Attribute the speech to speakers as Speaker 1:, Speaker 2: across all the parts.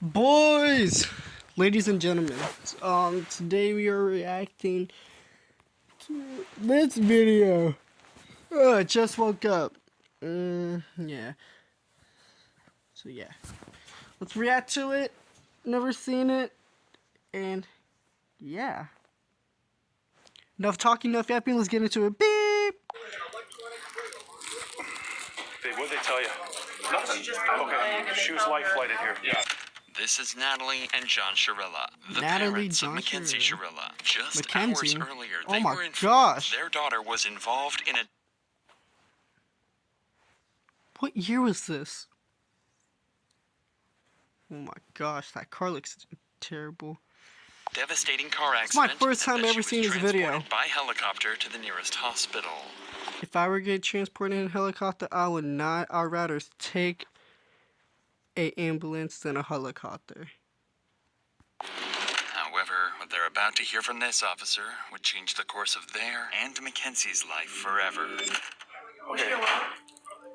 Speaker 1: Boys, ladies and gentlemen, today we are reacting to this video. I just woke up. Yeah. So yeah, let's react to it. Never seen it, and yeah. Enough talking, enough yapping. Let's get into it. Beep.
Speaker 2: Babe, what'd they tell you? Nothing. Okay, she was life flighted here. Yeah.
Speaker 3: This is Natalie and John Shirilla, the
Speaker 1: Natalie,
Speaker 3: parents
Speaker 1: John
Speaker 3: of Mackenzie Shirilla. Just
Speaker 1: Mackenzie?
Speaker 3: hours earlier,
Speaker 1: Oh
Speaker 3: they
Speaker 1: my
Speaker 3: were informed
Speaker 1: gosh.
Speaker 3: their daughter was involved in a
Speaker 1: What year was this? Oh my gosh, that car looks terrible.
Speaker 3: devastating car
Speaker 1: It's my
Speaker 3: accident.
Speaker 1: first time
Speaker 3: and that
Speaker 1: ever
Speaker 3: she
Speaker 1: seeing
Speaker 3: was
Speaker 1: this video.
Speaker 3: transported by helicopter to the nearest hospital.
Speaker 1: If I were to get transported in a helicopter, I would not. I'd rather take an ambulance than a helicopter.
Speaker 3: However, what they're about to hear from this officer would change the course of their and Mackenzie's life forever.
Speaker 2: Okay.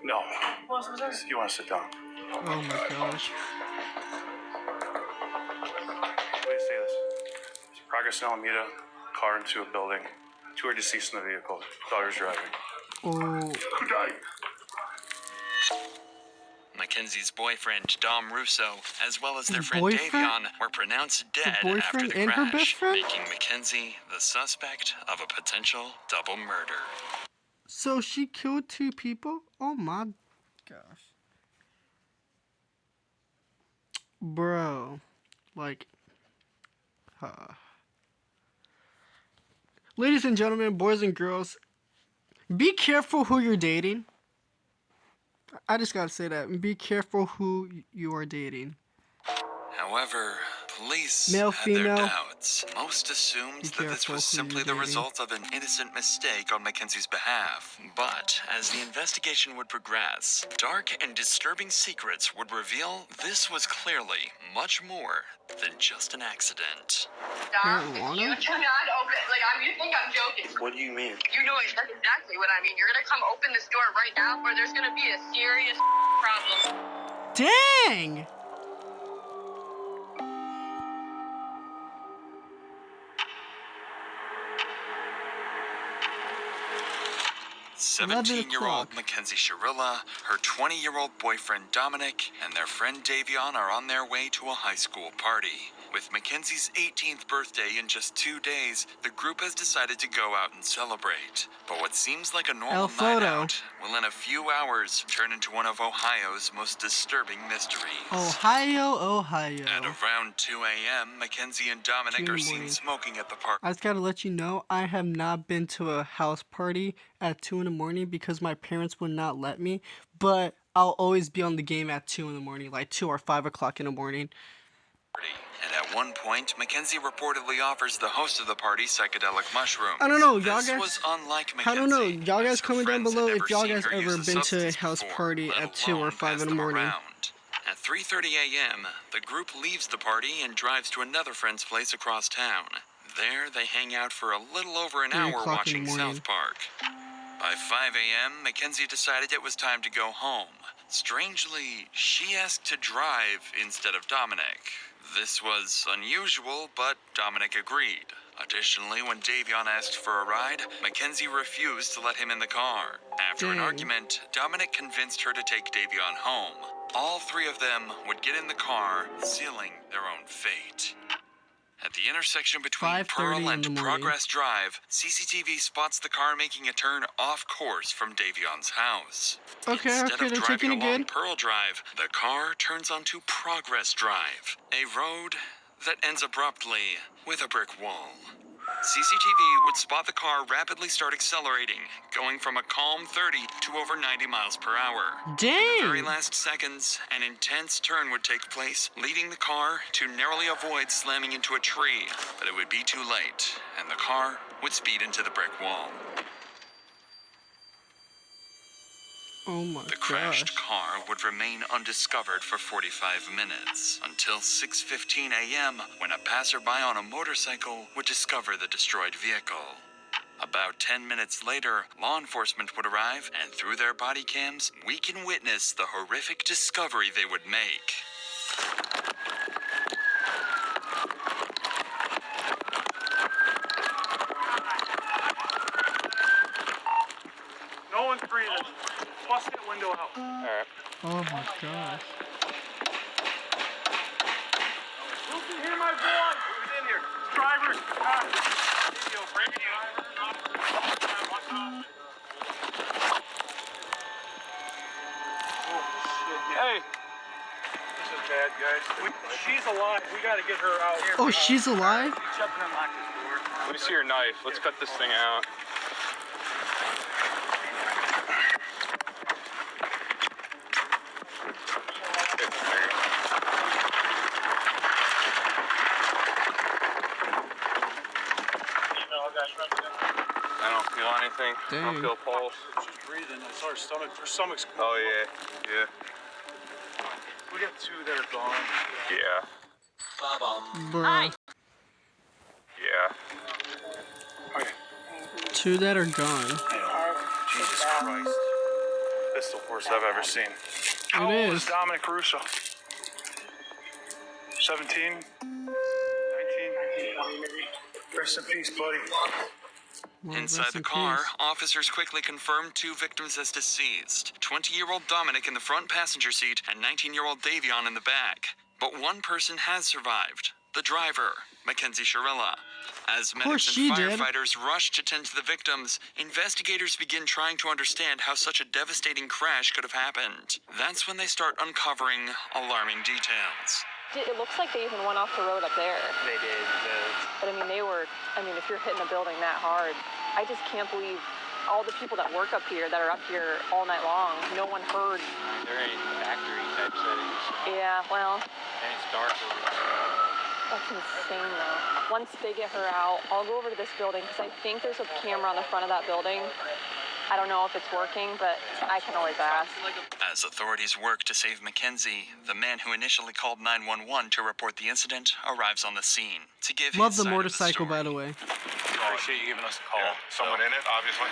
Speaker 2: No. You want to sit down?
Speaker 1: Oh my gosh.
Speaker 2: What do you say this? Progress in Alameda, car into a building. Two are deceased in the vehicle. Daughter's driving.
Speaker 1: Oh.
Speaker 2: Who died?
Speaker 3: Mackenzie's boyfriend, Dom Russo, as well as their
Speaker 1: His
Speaker 3: friend
Speaker 1: boyfriend?
Speaker 3: Davion, were pronounced dead after
Speaker 1: boyfriend
Speaker 3: the
Speaker 1: and her
Speaker 3: crash,
Speaker 1: best friend?
Speaker 3: making Mackenzie the suspect of a potential double murder.
Speaker 1: So she killed two people? Oh my gosh. Bro. Like. Ladies and gentlemen, boys and girls, be careful who you're dating. I just gotta say that. Be careful who you are dating.
Speaker 3: However, police
Speaker 1: Male,
Speaker 3: had their
Speaker 1: female.
Speaker 3: doubts. Most assumed
Speaker 1: Be
Speaker 3: that this
Speaker 1: careful
Speaker 3: was
Speaker 1: who
Speaker 3: simply
Speaker 1: you're
Speaker 3: the
Speaker 1: dating.
Speaker 3: result of an innocent mistake on Mackenzie's behalf. But as the investigation would progress, dark and disturbing secrets would reveal this was clearly much more than just an accident.
Speaker 4: Dom,
Speaker 1: Marijuana?
Speaker 4: you cannot open. You think I'm joking?
Speaker 2: What do you mean?
Speaker 4: You know exactly what I mean. You're gonna come open this door right now, or there's gonna be a serious problem.
Speaker 1: Dang!
Speaker 3: Seventeen-year-old Mackenzie Shirilla, her 20-year-old boyfriend Dominic, and their friend Davion are on their way to a high school party. With Mackenzie's 18th birthday in just 2 days, the group has decided to go out and celebrate. But what seems like a normal night out will in a few hours turn into one of Ohio's most disturbing mysteries.
Speaker 1: Ohio.
Speaker 3: At around 2 a.m., Mackenzie and Dominic are seen smoking at the park.
Speaker 1: I just gotta let you know, I have not been to a house party at 2 in the morning because my parents would not let me. But I'll always be on the game at 2 in the morning, like 2 or 5 o'clock in the morning.
Speaker 3: And at one point, Mackenzie reportedly offers the host of the party psychedelic mushrooms.
Speaker 1: I don't know, y'all
Speaker 3: This
Speaker 1: guys.
Speaker 3: was unlike Mackenzie.
Speaker 1: I don't know, y'all guys
Speaker 3: her
Speaker 1: comment down
Speaker 3: friends
Speaker 1: below
Speaker 3: had
Speaker 1: if y'all
Speaker 3: seen
Speaker 1: guys
Speaker 3: her
Speaker 1: ever
Speaker 3: use the
Speaker 1: been to a
Speaker 3: substance
Speaker 1: house
Speaker 3: before,
Speaker 1: party
Speaker 3: let
Speaker 1: at 2 or
Speaker 3: alone
Speaker 1: 5 in
Speaker 3: pass
Speaker 1: the
Speaker 3: them
Speaker 1: morning.
Speaker 3: around. At 3:30 a.m., the group leaves the party and drives to another friend's place across town. There, they hang out for a little over an
Speaker 1: 3
Speaker 3: hour
Speaker 1: o'clock in the
Speaker 3: watching
Speaker 1: morning.
Speaker 3: South Park. By 5 a.m., Mackenzie decided it was time to go home. Strangely, she asked to drive instead of Dominic. This was unusual, but Dominic agreed. Additionally, when Davion asked for a ride, Mackenzie refused to let him in the car. After an argument, Dominic convinced her to take Davion home. All three of them would get in the car, sealing their own fate. At the intersection between
Speaker 1: 5:30
Speaker 3: Pearl
Speaker 1: in
Speaker 3: and
Speaker 1: the morning.
Speaker 3: Progress Drive, CCTV spots the car making a turn off course from Davion's house. Instead of
Speaker 1: they're
Speaker 3: driving
Speaker 1: taking it
Speaker 3: along
Speaker 1: good.
Speaker 3: Pearl Drive, the car turns onto Progress Drive, a road that ends abruptly with a brick wall. CCTV would spot the car rapidly start accelerating, going from a calm 30 to over 90 miles per hour. In the very
Speaker 1: Dang!
Speaker 3: last seconds, an intense turn would take place, leading the car to narrowly avoid slamming into a tree. But it would be too late, and the car would speed into the brick wall.
Speaker 1: Oh my
Speaker 3: The crashed
Speaker 1: gosh.
Speaker 3: car would remain undiscovered for 45 minutes, until 6:15 a.m., when a passerby on a motorcycle would discover the destroyed vehicle. About 10 minutes later, law enforcement would arrive, and through their body cams, we can witness the horrific discovery they would make.
Speaker 1: gosh.
Speaker 2: Who's in here, my boy? Who's in here? Drivers. Hey. This is bad, guys. She's alive. We got to get her out here.
Speaker 1: Oh, she's alive?
Speaker 2: Let me see your knife. Let's cut this thing out. I don't feel anything.
Speaker 1: Dang.
Speaker 2: I don't feel a pulse. She's breathing. I saw her stomach. Her stomach's. Oh yeah, yeah. We got two that are gone. Yeah.
Speaker 1: Bruh.
Speaker 2: Yeah. Okay.
Speaker 1: Two that are gone.
Speaker 2: Jesus Christ. This is the worst I've ever seen. How old is Dominic Russo? 17? 19? Rest in peace, buddy.
Speaker 1: Well,
Speaker 3: Inside
Speaker 1: rest
Speaker 3: the
Speaker 1: in
Speaker 3: car,
Speaker 1: peace.
Speaker 3: officers quickly confirmed two victims as deceased. 20-year-old Dominic in the front passenger seat and 19-year-old Davion in the back. But one person has survived. The driver, Mackenzie Shirilla. As medics
Speaker 1: she
Speaker 3: and
Speaker 1: did.
Speaker 3: firefighters rush to tend to the victims, investigators begin trying to understand how such a devastating crash could have happened. That's when they start uncovering alarming details.
Speaker 5: It looks like they even went off the road up there.
Speaker 6: They did.
Speaker 5: But if you're hitting a building that hard, I just can't believe all the people that work up here, that are up here all night long, no one heard.
Speaker 6: They're in factory type settings.
Speaker 5: Yeah, well,
Speaker 6: And it's dark over there.
Speaker 5: that's insane though. Once they get her out, I'll go over to this building because I think there's a camera on the front of that building. I don't know if it's working, but I can always ask.
Speaker 3: As authorities work to save Mackenzie, the man who initially called 911 to report the incident arrives on the scene to give
Speaker 1: Love
Speaker 3: his
Speaker 1: the
Speaker 3: side of
Speaker 1: motorcycle,
Speaker 3: story.
Speaker 1: by the way.
Speaker 6: Appreciate you giving us a call.
Speaker 7: Yeah. Someone in it, obviously.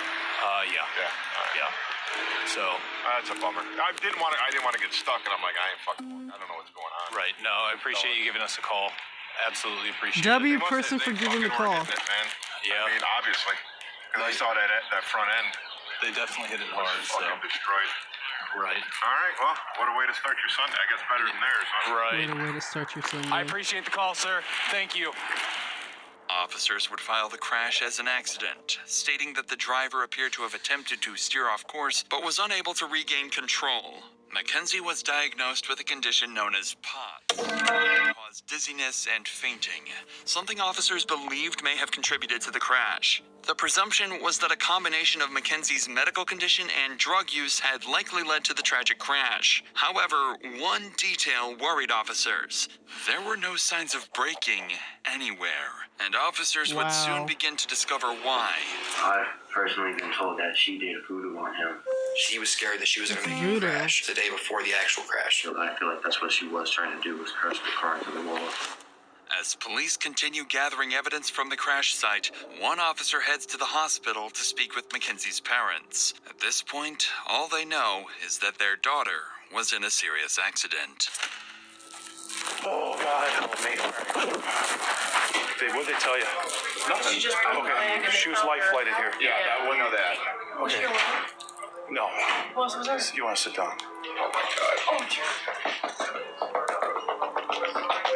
Speaker 6: Yeah.
Speaker 7: Yeah.
Speaker 6: Yeah. So.
Speaker 7: That's a bummer. I didn't want to get stuck, and I'm like, I ain't fucking. I don't know what's going on.
Speaker 6: Right. No, I appreciate you giving us a call. Absolutely appreciate
Speaker 1: W
Speaker 6: it.
Speaker 1: person for giving the call.
Speaker 7: It, man.
Speaker 6: Yeah.
Speaker 7: I mean, obviously, because I saw that front end.
Speaker 6: They definitely hit it hard. So.
Speaker 7: Fucking destroyed.
Speaker 6: Right.
Speaker 7: All right. Well, what a way to start your Sunday. I guess better than theirs, huh?
Speaker 6: Right.
Speaker 1: What a way to start your Sunday.
Speaker 6: I appreciate the call, sir. Thank you.
Speaker 3: Officers would file the crash as an accident, stating that the driver appeared to have attempted to steer off course but was unable to regain control. Mackenzie was diagnosed with a condition known as POTS, caused dizziness and fainting, something officers believed may have contributed to the crash. The presumption was that a combination of Mackenzie's medical condition and drug use had likely led to the tragic crash. However, one detail worried officers. There were no signs of braking anywhere, and officers would soon begin to discover why.
Speaker 8: I've personally been told that she did voodoo on him.
Speaker 9: She was scared that she was going to make a crash the day before the actual crash.
Speaker 8: So I feel like that's what she was trying to do, was crush the car into the wall.
Speaker 3: As police continue gathering evidence from the crash site, one officer heads to the hospital to speak with Mackenzie's parents. At this point, all they know is that their daughter was in a serious accident.
Speaker 2: Oh, God, help me. What'd they tell you? Nothing. Okay, she was life flighted here.
Speaker 7: Yeah, we know that.
Speaker 2: Okay. No. You want to sit down?
Speaker 7: Oh my God.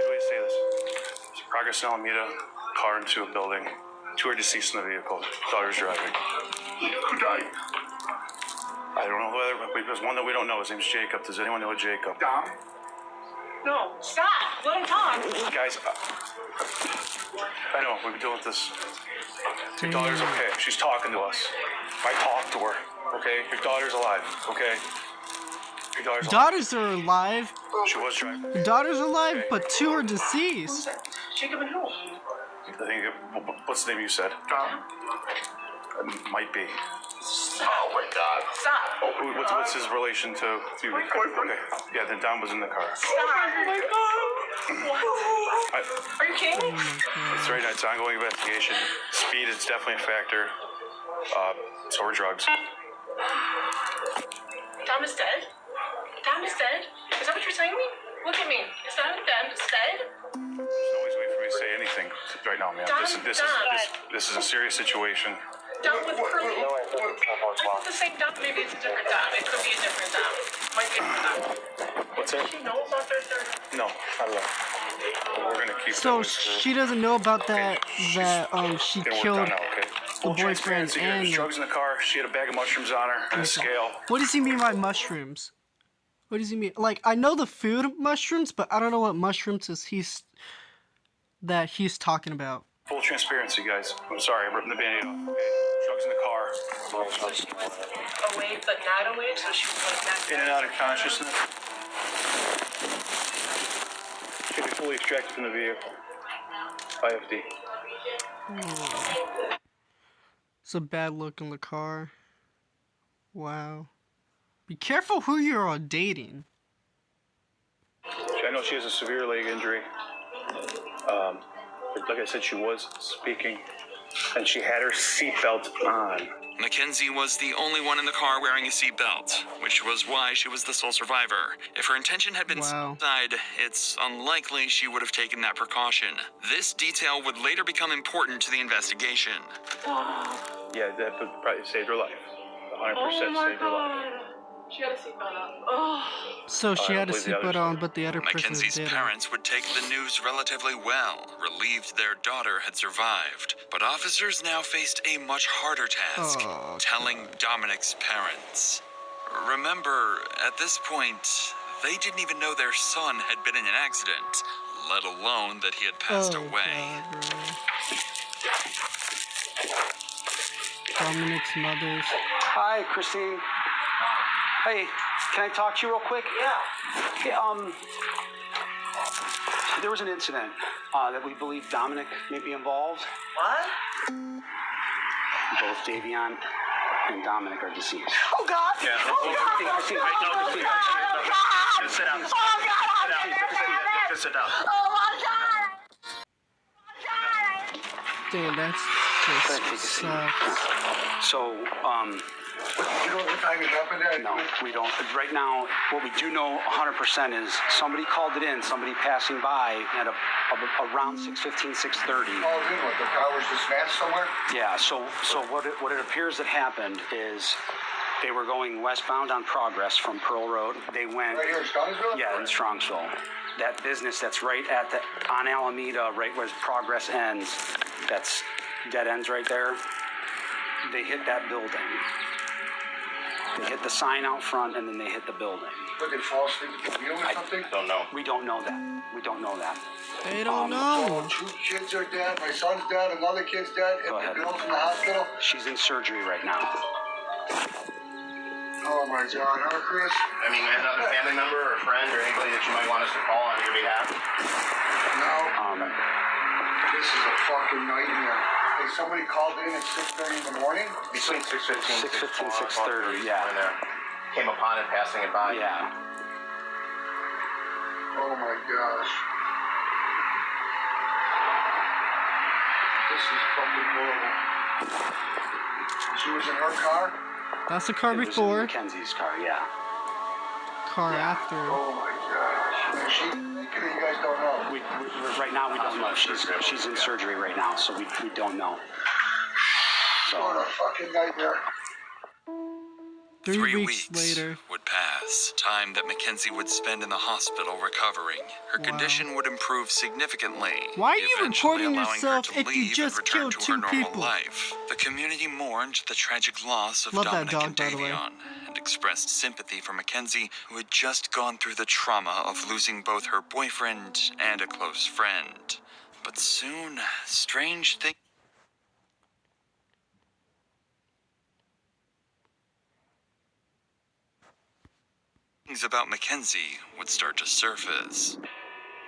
Speaker 2: Wait, say this. There's progress in Alameda, car into a building. Two are deceased in the vehicle. Daughter's driving.
Speaker 7: Who died?
Speaker 2: I don't know whether, there's one that we don't know. His name's Jacob. Does anyone know a Jacob?
Speaker 7: Dom?
Speaker 4: No, stop. Let him talk.
Speaker 2: Guys, I know, we've been dealing with this. Your daughter's okay. She's talking to us. I talked to her, okay? Your daughter's alive, okay? Your daughter's alive.
Speaker 1: Daughters are alive.
Speaker 2: She was driving.
Speaker 1: Your daughters are alive, but two are deceased.
Speaker 4: Jacob and who?
Speaker 2: I think, what's the name you said?
Speaker 7: Dom?
Speaker 2: Might be.
Speaker 7: Oh my God.
Speaker 4: Stop.
Speaker 2: What's his relation to you?
Speaker 7: My boyfriend.
Speaker 2: Okay. Yeah, then Dom was in the car.
Speaker 4: Stop. Oh my God. What? Are you kidding me?
Speaker 2: It's right now. It's an ongoing investigation. Speed is definitely a factor. So are drugs.
Speaker 4: Dom is dead? Dom is dead? Is that what you're telling me? Look at me. Is that Dom is dead?
Speaker 2: There's no way for me to say anything right now, man. This is a serious situation.
Speaker 4: Dealt with Curly. It's the same dump. Maybe it's a different dump. It could be a different dump. Might be a different dump.
Speaker 2: What's that?
Speaker 4: She knows about their third.
Speaker 2: No, not at all. We're gonna keep.
Speaker 1: So she doesn't know about that she
Speaker 2: Gonna
Speaker 1: killed
Speaker 2: work on now, okay?
Speaker 1: the
Speaker 2: Full
Speaker 1: boyfriend
Speaker 2: transparency here.
Speaker 1: and
Speaker 2: There's drugs in the car. She had a bag of mushrooms on her and a scale.
Speaker 1: What does he mean by mushrooms? What does he mean? Like, I know the food mushrooms, but I don't know what mushrooms he's talking about.
Speaker 2: Full transparency, guys. I'm sorry, I'm ripping the band-aid off. Okay? Drugs in the car.
Speaker 4: So she was awake, but not awake. So she was like that.
Speaker 2: In and out of consciousness. Should be fully extracted from the vehicle. IFD.
Speaker 1: It's a bad look in the car. Wow. Be careful who you're dating.
Speaker 2: I know she has a severe leg injury. Like I said, she was speaking, and she had her seatbelt on.
Speaker 3: Mackenzie was the only one in the car wearing a seatbelt, which was why she was the sole survivor. If her intention had been suicide, it's unlikely she would have taken that precaution. This detail would later become important to the investigation.
Speaker 2: Yeah, that probably saved her life. 100% saved her life.
Speaker 4: She had a seatbelt on. Oh.
Speaker 1: So she had a seatbelt on, but the other person
Speaker 3: Mackenzie's
Speaker 1: didn't.
Speaker 3: parents would take the news relatively well, relieved their daughter had survived. But officers now faced a much harder task, telling Dominic's parents. Remember, at this point, they didn't even know their son had been in an accident, let alone that he had passed away.
Speaker 1: Dominic's mother's.
Speaker 10: Hi, Christine. Hey, can I talk to you real quick? Yeah. Hey, there was an incident that we believe Dominic may be involved.
Speaker 4: What?
Speaker 10: Both Davion and Dominic are deceased.
Speaker 4: Oh God!
Speaker 10: Yeah.
Speaker 4: Oh God!
Speaker 10: Christine,
Speaker 7: Just sit down.
Speaker 4: Oh God!
Speaker 7: Just sit down.
Speaker 4: Oh my God!
Speaker 1: Damn, that's just sucks.
Speaker 10: So,
Speaker 7: You know what time it happened at?
Speaker 10: no, we don't. Right now, what we do know 100% is somebody called it in, somebody passing by at around 6:15, 6:30.
Speaker 7: Called in, what, the car was dispatched somewhere?
Speaker 10: Yeah, so what it appears that happened is they were going westbound on Progress from Pearl Road. They went...
Speaker 7: Right here in Strongsville?
Speaker 10: Yeah, in Strongsville. That business that's right on Alameda, right where Progress ends, that's dead ends right there. They hit that building. They hit the sign out front, and then they hit the building.
Speaker 7: Did they fall asleep at the wheel or something?
Speaker 10: Don't know. We don't know that. We don't know that.
Speaker 1: They don't know.
Speaker 7: So 2 kids are dead, my son's dead, another kid's dead, and the girl's in the hospital?
Speaker 10: She's in surgery right now.
Speaker 7: Oh my God, huh, Chris?
Speaker 11: I mean, another family member or a friend or anybody that you might want us to call on your behalf?
Speaker 7: No. This is a fucking nightmare. Hey, somebody called in at 6:30 in the morning?
Speaker 11: Between 6:15
Speaker 10: 6:15, 6:30, yeah.
Speaker 11: When came upon it, passing it by.
Speaker 10: Yeah.
Speaker 7: Oh my gosh. This is fucking horrible. She was in her car?
Speaker 1: That's the car
Speaker 10: It was
Speaker 1: before.
Speaker 10: Mackenzie's car, yeah.
Speaker 1: Car after.
Speaker 7: Oh my gosh. Is she thinking or you guys don't know?
Speaker 10: We right now we don't know. She's in surgery right now, so we don't know.
Speaker 7: What a fucking nightmare.
Speaker 1: 3 weeks later.
Speaker 3: would pass, time that Mackenzie would spend in the hospital recovering. Her condition would improve significantly.
Speaker 1: Why are you
Speaker 3: eventually
Speaker 1: recording
Speaker 3: allowing her
Speaker 1: yourself
Speaker 3: to
Speaker 1: if you
Speaker 3: leave
Speaker 1: just
Speaker 3: and return
Speaker 1: killed
Speaker 3: to
Speaker 1: 2
Speaker 3: her normal
Speaker 1: people?
Speaker 3: life. The community mourned the tragic loss of
Speaker 1: Love that
Speaker 3: Dominic
Speaker 1: dog,
Speaker 3: and
Speaker 1: by the way.
Speaker 3: Davion and expressed sympathy for Mackenzie, who had just gone through the trauma of losing both her boyfriend and a close friend. But soon, strange things about Mackenzie would start to surface.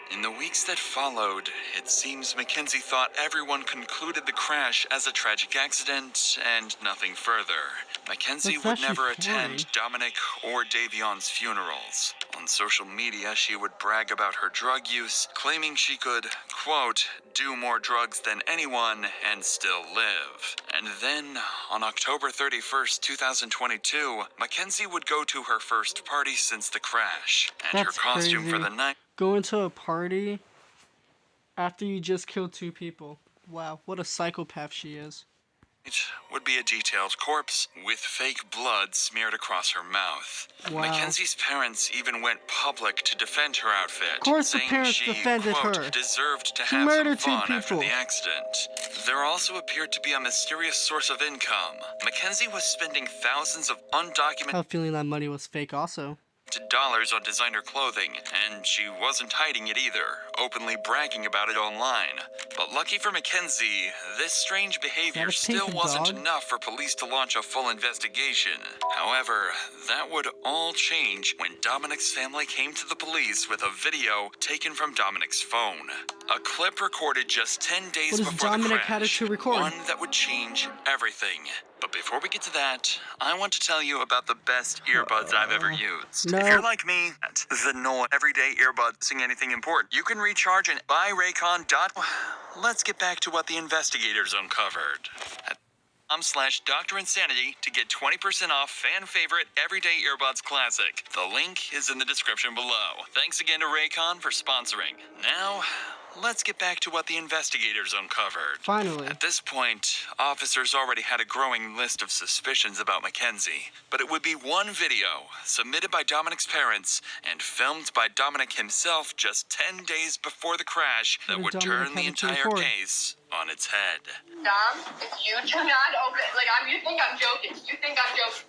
Speaker 3: In the weeks that followed, it seems Mackenzie thought everyone concluded the crash as a tragic accident and nothing further. Mackenzie
Speaker 1: That's
Speaker 3: would
Speaker 1: actually
Speaker 3: never
Speaker 1: funny.
Speaker 3: attend Dominic or Davion's funerals. On social media, she would brag about her drug use, claiming she could, quote, do more drugs than anyone and still live. And then, on October 31st, 2022, Mackenzie would go to her first party since the crash, and
Speaker 1: That's
Speaker 3: her costume
Speaker 1: crazy.
Speaker 3: for the night
Speaker 1: Go into a party after you just killed 2 people. Wow, what a psychopath she is.
Speaker 3: would be a detailed corpse with fake blood smeared across her mouth.
Speaker 1: Wow.
Speaker 3: Mackenzie's parents even went public to defend her outfit,
Speaker 1: Of course the
Speaker 3: saying
Speaker 1: parents
Speaker 3: she,
Speaker 1: defended
Speaker 3: quote,
Speaker 1: her.
Speaker 3: deserved to
Speaker 1: She
Speaker 3: have some
Speaker 1: murdered two
Speaker 3: fun after
Speaker 1: people.
Speaker 3: the accident. There also appeared to be a mysterious source of income. Mackenzie was spending thousands of
Speaker 1: I
Speaker 3: undocumented
Speaker 1: have a feeling that money was fake also.
Speaker 3: dollars on designer clothing, and she wasn't hiding it either, openly bragging about it online. But lucky for Mackenzie, this strange behavior
Speaker 1: a
Speaker 3: still
Speaker 1: pink
Speaker 3: wasn't
Speaker 1: dog?
Speaker 3: enough for police to launch a full investigation. However, that would all change when Dominic's family came to the police with a video taken from Dominic's phone. A clip recorded just 10 days
Speaker 1: What does
Speaker 3: before
Speaker 1: Dominic
Speaker 3: the crash.
Speaker 1: had to record?
Speaker 3: One that would change everything. But before we get to that, I want to tell you about the best earbuds I've ever used.
Speaker 1: no.
Speaker 3: If you're like me, the no everyday earbuds sing anything important, you can recharge and buy Raycon. Let's get back to what the investigators uncovered. /Dr. Insanity to get 20% off fan favorite Everyday Earbuds Classic. The link is in the description below. Thanks again to Raycon for sponsoring. Now, let's get back to what the investigators uncovered.
Speaker 1: Finally.
Speaker 3: At this point, officers already had a growing list of suspicions about Mackenzie, but it would be one video submitted by Dominic's parents and filmed by Dominic himself just 10 days before the crash that would turn the entire case on its head.
Speaker 4: Dom, if you do not open, like, you think I'm joking. You think I'm joking.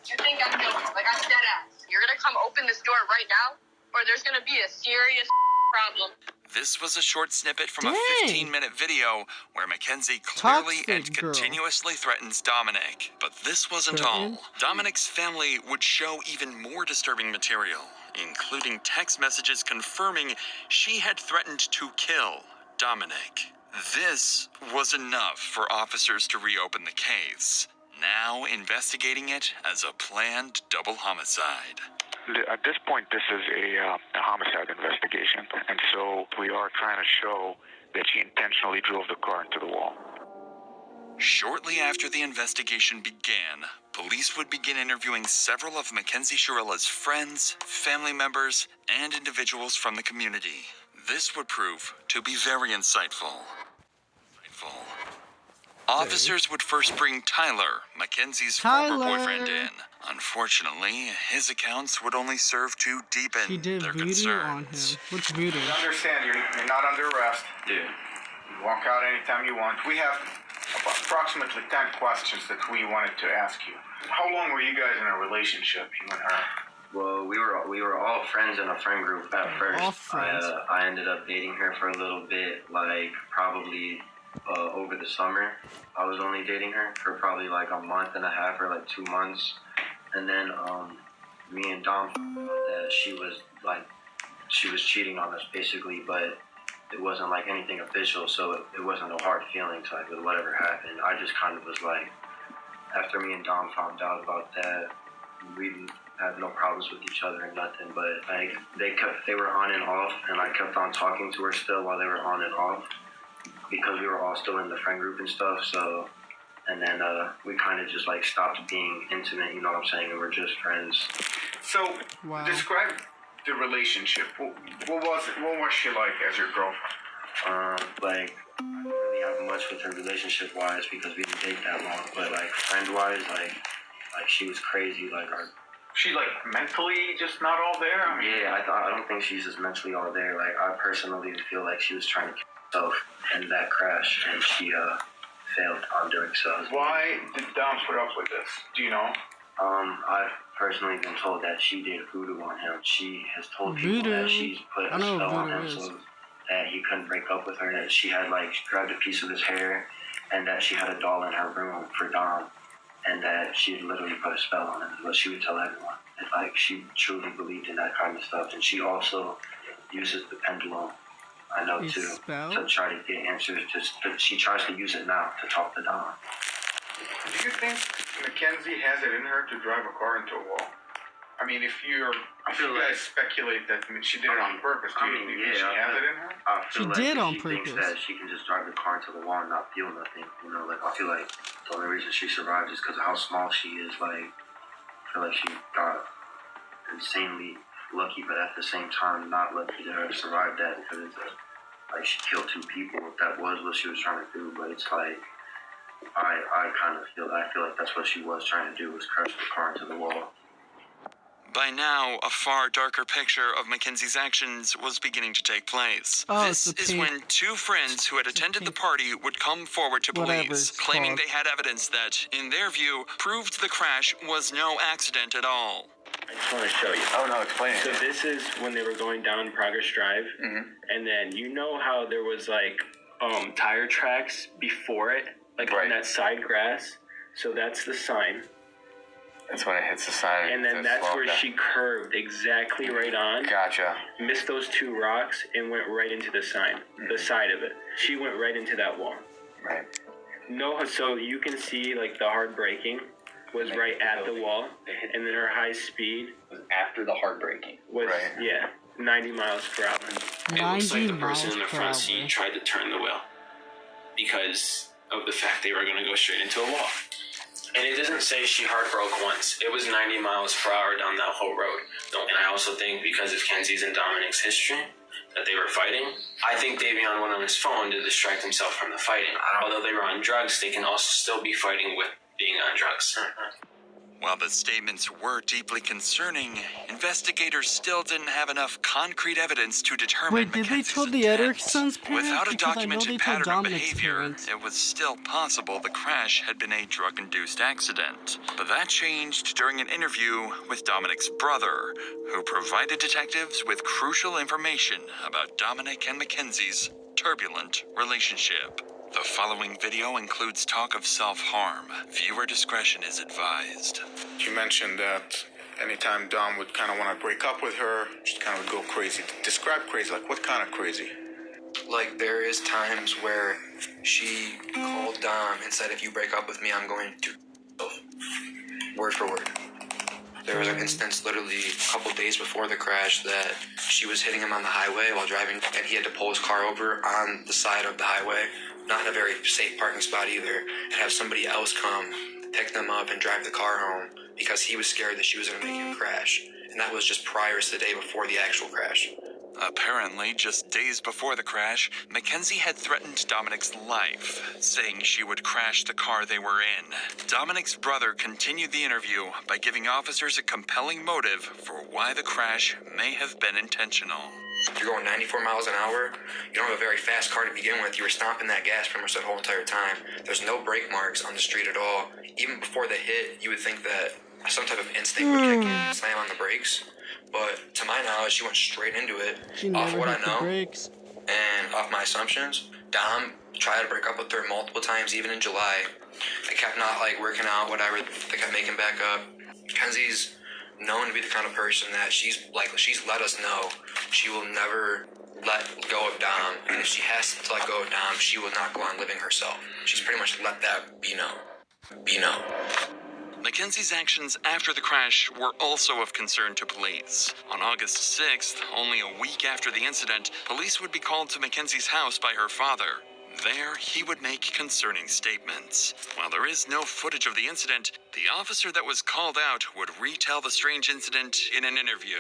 Speaker 4: Like, I'm dead ass. You're gonna come open this door right now, or there's gonna be a serious problem.
Speaker 3: This was a short snippet from a
Speaker 1: Dang.
Speaker 3: 15-minute video where Mackenzie clearly
Speaker 1: Toxic
Speaker 3: and
Speaker 1: girl.
Speaker 3: continuously threatens Dominic. But this wasn't all. Dominic's family would show even more disturbing material, including text messages confirming she had threatened to kill Dominic. This was enough for officers to reopen the case, now investigating it as a planned double homicide.
Speaker 12: At this point, this is a homicide investigation, and so we are trying to show that she intentionally drove the car into the wall.
Speaker 3: Shortly after the investigation began, police would begin interviewing several of Mackenzie Sharilla's friends, family members, and individuals from the community. This would prove to be very insightful. Officers would first bring Tyler, Mackenzie's former boyfriend, in. Unfortunately, his accounts would only serve to deepen
Speaker 1: She did
Speaker 3: their
Speaker 1: voodoo
Speaker 3: concerns.
Speaker 1: on him. What's voodoo?
Speaker 7: You understand, you're not under arrest.
Speaker 8: Yeah.
Speaker 7: You walk out anytime you want. We have approximately 10 questions that we wanted to ask you. How long were you guys in a relationship, you and her?
Speaker 8: Well, we were all friends in a friend group at first.
Speaker 1: All friends.
Speaker 8: I ended up dating her for a little bit, like probably over the summer. I was only dating her for probably like a month and a half or like 2 months. And then me and Dom found that she was cheating on us basically, but it wasn't like anything official, so it wasn't no hard feelings like with whatever happened. I just kind of was like, after me and Dom found out about that, we didn't have no problems with each other and nothing, but like they were on and off, and I kept on talking to her still while they were on and off because we were all still in the friend group and stuff. So, and then we kind of just like stopped being intimate, you know what I'm saying? We were just friends.
Speaker 7: So,
Speaker 1: Wow.
Speaker 7: describe the relationship. What was she like as your girlfriend?
Speaker 8: Like, I didn't really have much with her relationship-wise because we didn't date that long, but like friend-wise, like she was crazy. Like
Speaker 7: She like mentally just not all there? I mean,
Speaker 8: yeah, I don't think she's just mentally all there. Like I personally feel like she was trying to kill herself in that crash, and she failed on doing so.
Speaker 7: why did Dom put up with this? Do you know?
Speaker 8: I've personally been told that she did voodoo on him. She has told people
Speaker 1: Voodoo?
Speaker 8: that she's put a
Speaker 1: I know
Speaker 8: spell
Speaker 1: what
Speaker 8: on
Speaker 1: voodoo
Speaker 8: him
Speaker 1: is.
Speaker 8: so that he couldn't break up with her, that she had like grabbed a piece of his hair and that she had a doll in her room for Dom, and that she had literally put a spell on him, is what she would tell everyone. And, like, she truly believed in that kind of stuff, and she also uses the pendulum, I know,
Speaker 1: A
Speaker 8: too,
Speaker 1: spell?
Speaker 8: to try to get answers. She tries to use it now to talk to Dom.
Speaker 7: Do you think Mackenzie has it in her to drive a car into a wall? I mean, if you guys speculate that she did it on purpose, do you think she has it in her?
Speaker 8: I feel
Speaker 1: She
Speaker 8: like
Speaker 1: did
Speaker 8: if
Speaker 1: on
Speaker 8: she thinks
Speaker 1: purpose.
Speaker 8: that she can just drive the car into the wall and not feel nothing, you know, like I feel like the only reason she survived is because of how small she is. Like, I feel like she got insanely lucky, but at the same time not lucky to have survived that, because it's like she killed 2 people if that was what she was trying to do. But it's like I feel like that's what she was trying to do, was crash the car into the wall.
Speaker 3: By now, a far darker picture of Mackenzie's actions was beginning to take place.
Speaker 1: Oh,
Speaker 3: this is when two friends who had attended the party would come forward to police, claiming they had evidence that, in their view, proved the crash was no accident at all.
Speaker 13: I just want to show you.
Speaker 2: Oh, no, explain it.
Speaker 13: So this is when they were going down Progress Drive, and then you know how there was like tire tracks before it, like on that side grass. So that's the sign.
Speaker 2: That's when it hits the sign.
Speaker 13: And then that's where she curved exactly right on.
Speaker 2: Gotcha.
Speaker 13: Missed those two rocks and went right into the sign, the side of it. She went right into that wall.
Speaker 2: Right.
Speaker 13: No, so you can see like the hard braking was right at the wall, and then her high speed
Speaker 11: was after the hard braking.
Speaker 13: Was 90 miles per hour.
Speaker 14: It looks like the person in the front seat tried to turn the wheel because of the fact they were going to go straight into a wall. And it doesn't say she hard broke once. It was 90 miles per hour down that whole road. And I also think because of Kenzie's and Dominic's history, that they were fighting. I think Davion went on his phone to distract himself from the fighting. Although they were on drugs, they can also still be fighting with being on drugs.
Speaker 3: While the statements were deeply concerning, investigators still didn't have enough concrete evidence to determine
Speaker 1: Wait, did they tell the Erickson's parents?
Speaker 3: Without a
Speaker 1: Because I know
Speaker 3: documented
Speaker 1: they told
Speaker 3: pattern of
Speaker 1: Dominic's
Speaker 3: behavior,
Speaker 1: parents.
Speaker 3: it was still possible the crash had been a drug-induced accident. But that changed during an interview with Dominic's brother, who provided detectives with crucial information about Dominic and Mackenzie's turbulent relationship. The following video includes talk of self-harm. Viewer discretion is advised.
Speaker 7: You mentioned that anytime Dom would kind of want to break up with her, she kind of would go crazy. Describe crazy, like what kind of crazy?
Speaker 9: Like, there is times where she called Dom and said, if you break up with me, I'm going to word for word. There was an instance literally a couple days before the crash that she was hitting him on the highway while driving, and he had to pull his car over on the side of the highway, not in a very safe parking spot either, and have somebody else come, pick them up, and drive the car home because he was scared that she was going to make him crash. And that was just prior to the day before the actual crash.
Speaker 3: Apparently, just days before the crash, Mackenzie had threatened Dominic's life, saying she would crash the car they were in. Dominic's brother continued the interview by giving officers a compelling motive for why the crash may have been intentional.
Speaker 9: You're going 94 miles an hour. You don't have a very fast car to begin with. You were stomping that gas pretty much that whole entire time. There's no brake marks on the street at all. Even before the hit, you would think that some type of instinct would kick in and slam on the brakes. But to my knowledge, she went straight into it.
Speaker 1: She
Speaker 9: Off
Speaker 1: never
Speaker 9: what I
Speaker 1: hit the
Speaker 9: know
Speaker 1: brakes.
Speaker 9: and off my assumptions, Dom tried to break up with her multiple times, even in July. They kept not like working out, whatever. They kept making back up. Kenzie's known to be the kind of person that she's let us know she will never let go of Dom, and if she has to let go of Dom, she will not go on living herself. She's pretty much let that be known.
Speaker 3: Mackenzie's actions after the crash were also of concern to police. On August 6th, only a week after the incident, police would be called to Mackenzie's house by her father. There, he would make concerning statements. While there is no footage of the incident, the officer that was called out would retell the strange incident in an interview.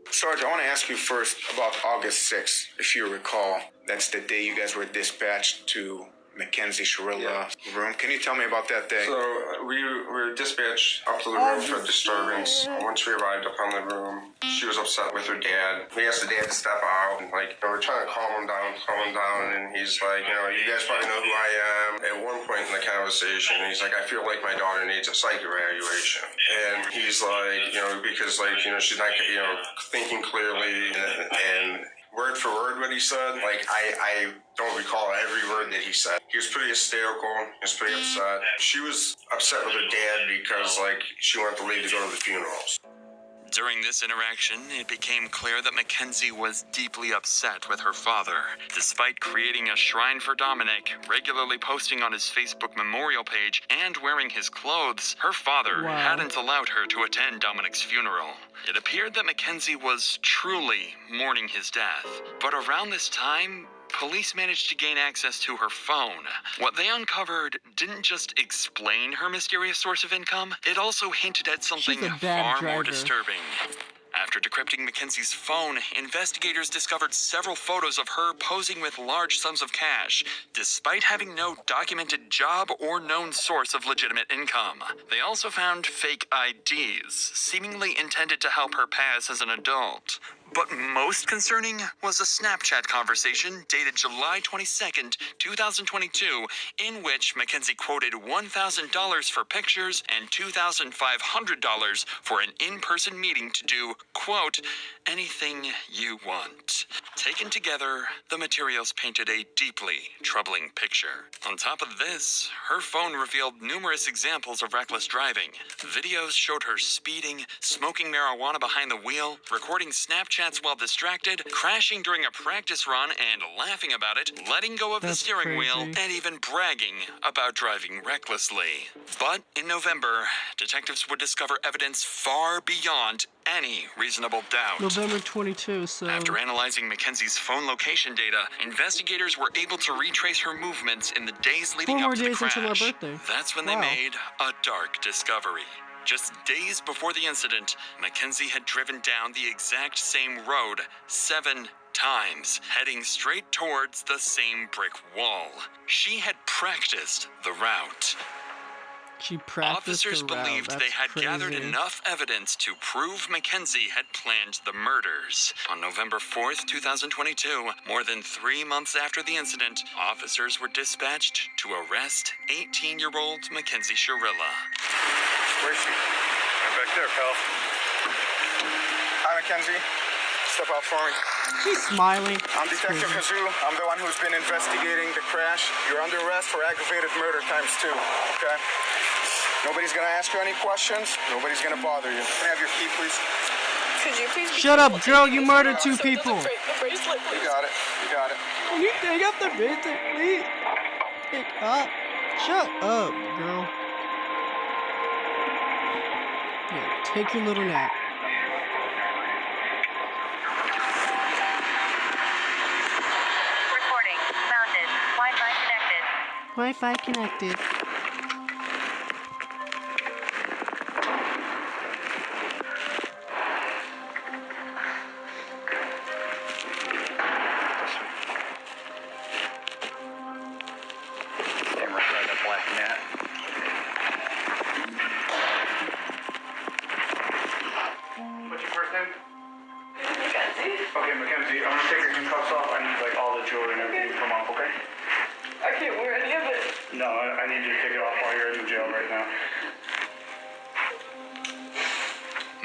Speaker 7: Sarge, I want to ask you first about August 6th. If you recall, that's the day you guys were dispatched to Mackenzie Shirilla room. Can you tell me about that day?
Speaker 15: So we were dispatched up to the room for disturbance. Once we arrived up on the room, she was upset with her dad. We asked the dad to step out, and we were trying to calm him down, and he's like, you guys probably know who I am. At one point in the conversation, he's like, I feel like my daughter needs a psych evaluation. And he's like, because she's not, thinking clearly, and word for word what he said, I don't recall every word that he said. He was pretty hysterical. He was pretty upset. She was upset with her dad because, she wanted to leave to go to the funerals.
Speaker 3: During this interaction, it became clear that Mackenzie was deeply upset with her father. Despite creating a shrine for Dominic, regularly posting on his Facebook memorial page, and wearing his clothes, her father hadn't allowed her to attend Dominic's funeral. It appeared that Mackenzie was truly mourning his death. But around this time, police managed to gain access to her phone. What they uncovered didn't just explain her mysterious source of income, it also hinted at something far more disturbing. After decrypting Mackenzie's phone, investigators discovered several photos of her posing with large sums of cash, despite having no documented job or known source of legitimate income. They also found fake IDs, seemingly intended to help her pass as an adult. But most concerning was a Snapchat conversation dated July 22nd, 2022, in which Mackenzie quoted $1,000 for pictures and $2,500 for an in-person meeting to do, quote, anything you want. Taken together, the materials painted a deeply troubling picture. On top of this, her phone revealed numerous examples of reckless driving. Videos showed her speeding, smoking marijuana behind the wheel, recording Snapchats while distracted, crashing during a practice run and laughing about it, letting go of the steering wheel, and even bragging about driving recklessly. But in November, detectives would discover evidence far beyond any reasonable doubt.
Speaker 1: November 22, so...
Speaker 3: After analyzing Mackenzie's phone location data, investigators were able to retrace her movements in the days leading up to the crash.
Speaker 1: 4 more days until my birthday.
Speaker 3: That's when they made a dark discovery. Just days before the incident, Mackenzie had driven down the exact same road 7 times, heading straight towards the same brick wall. She had practiced the route.
Speaker 1: She practiced
Speaker 3: Officers
Speaker 1: the route.
Speaker 3: believed
Speaker 1: That's
Speaker 3: they had
Speaker 1: crazy.
Speaker 3: gathered enough evidence to prove Mackenzie had planned the murders. On November 4th, 2022, more than 3 months after the incident, officers were dispatched to arrest 18-year-old Mackenzie Shirilla.
Speaker 7: Where's she? I'm back there, pal. Hi, Mackenzie. Step out for me.
Speaker 1: She's smiling.
Speaker 7: I'm Detective Kazoo. I'm the one who's been investigating the crash. You're under arrest for aggravated murder ×2, okay? Nobody's gonna ask you any questions. Nobody's gonna bother you. Can I have your key, please?
Speaker 5: Could you please?
Speaker 1: Shut up, girl. You murdered 2 people.
Speaker 5: The bracelet, please.
Speaker 7: You got it. You got it.
Speaker 1: Can you take up the bracelet, please? Pick up. Shut up, girl. Yeah, take your little nap.
Speaker 16: Recording. Mounted. Wi-Fi connected.
Speaker 1: Wi-Fi connected.
Speaker 7: What's your first name? Mackenzie. Okay, Mackenzie, I'm gonna take your handcuffs off. I need like all the jewelry and everything from off, okay?
Speaker 5: I can't wear any of it.
Speaker 7: No, I need you to take it off while you're in the jail right now.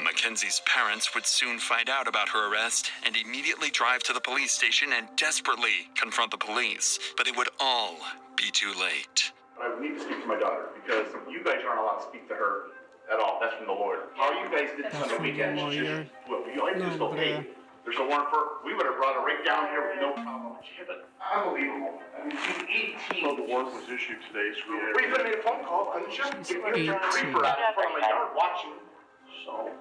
Speaker 3: Mackenzie's parents would soon find out about her arrest and immediately drive to the police station and desperately confront the police. But it would all be too late.
Speaker 11: I need to speak to my daughter because you guys aren't allowed to speak to her at all. That's from the lawyer. All you guys did this on the weekend. Well, you like just okay. There's a warrant for. We would have brought her right down here with no problem. She had an unbelievable. I mean, she's 18.
Speaker 15: So the warrant was issued today, so we
Speaker 11: Well, you could have made a phone call, couldn't you? If you're a creeper out in front of my yard watching.
Speaker 15: So,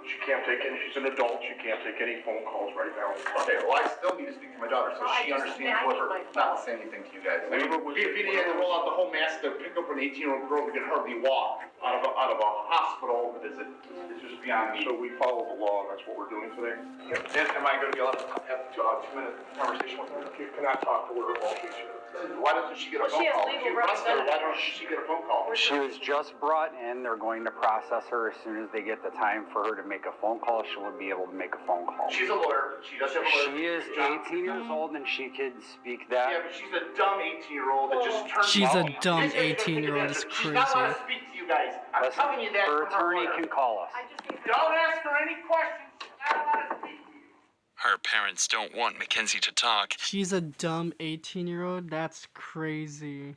Speaker 15: she can't take any, she's an adult, she can't take any phone calls right now.
Speaker 11: Okay, well, I still need to speak to my daughter so she understands what her. Not to say anything to you guys. I mean, if you had to roll out the whole mass to pick up an 18-year-old girl who can hardly walk out of a hospital visit, it's just beyond me.
Speaker 15: So we follow the law, and that's what we're doing today.
Speaker 11: Am I going to be allowed to have a 2-minute conversation with her?
Speaker 15: You cannot talk to her while she's here.
Speaker 11: Why doesn't she get a phone call? If you arrest her, why don't she get a phone call?
Speaker 10: She was just brought in. They're going to process her as soon as they get the time for her to make a phone call. She will be able to make a phone call.
Speaker 11: She's a lawyer. She does have a lawyer.
Speaker 10: She is 18 years old and she can speak that.
Speaker 11: Yeah, but she's a dumb 18-year-old that just turned.
Speaker 1: She's a dumb 18-year-old. It's
Speaker 11: She's
Speaker 1: crazy.
Speaker 11: not allowed to speak to you guys. I'm telling you that.
Speaker 10: Her
Speaker 11: from
Speaker 10: attorney
Speaker 11: lawyer.
Speaker 10: can call us.
Speaker 11: Don't ask her any questions. She's not allowed to speak to you.
Speaker 3: Her parents don't want Mackenzie to talk.
Speaker 1: She's a dumb 18-year-old? That's crazy.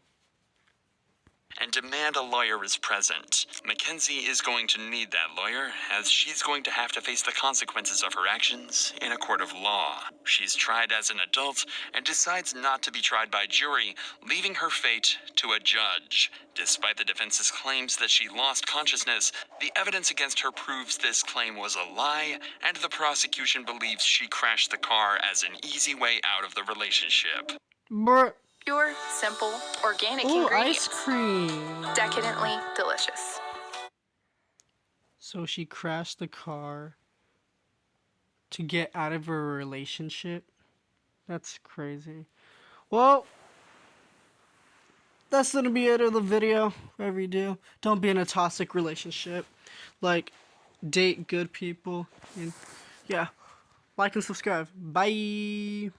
Speaker 3: And demand a lawyer is present. Mackenzie is going to need that lawyer, as she's going to have to face the consequences of her actions in a court of law. She's tried as an adult and decides not to be tried by jury, leaving her fate to a judge. Despite the defense's claims that she lost consciousness, the evidence against her proves this claim was a lie, and the prosecution believes she crashed the car as an easy way out of the relationship.
Speaker 1: Bruh.
Speaker 17: Pure, simple, organic
Speaker 1: Ooh,
Speaker 17: ingredients.
Speaker 1: ice cream.
Speaker 17: Decadently delicious.
Speaker 1: So she crashed the car to get out of a relationship. That's crazy. Well, that's gonna be it of the video. Whatever you do, don't be in a toxic relationship. Like, date good people. And yeah, like and subscribe. Bye.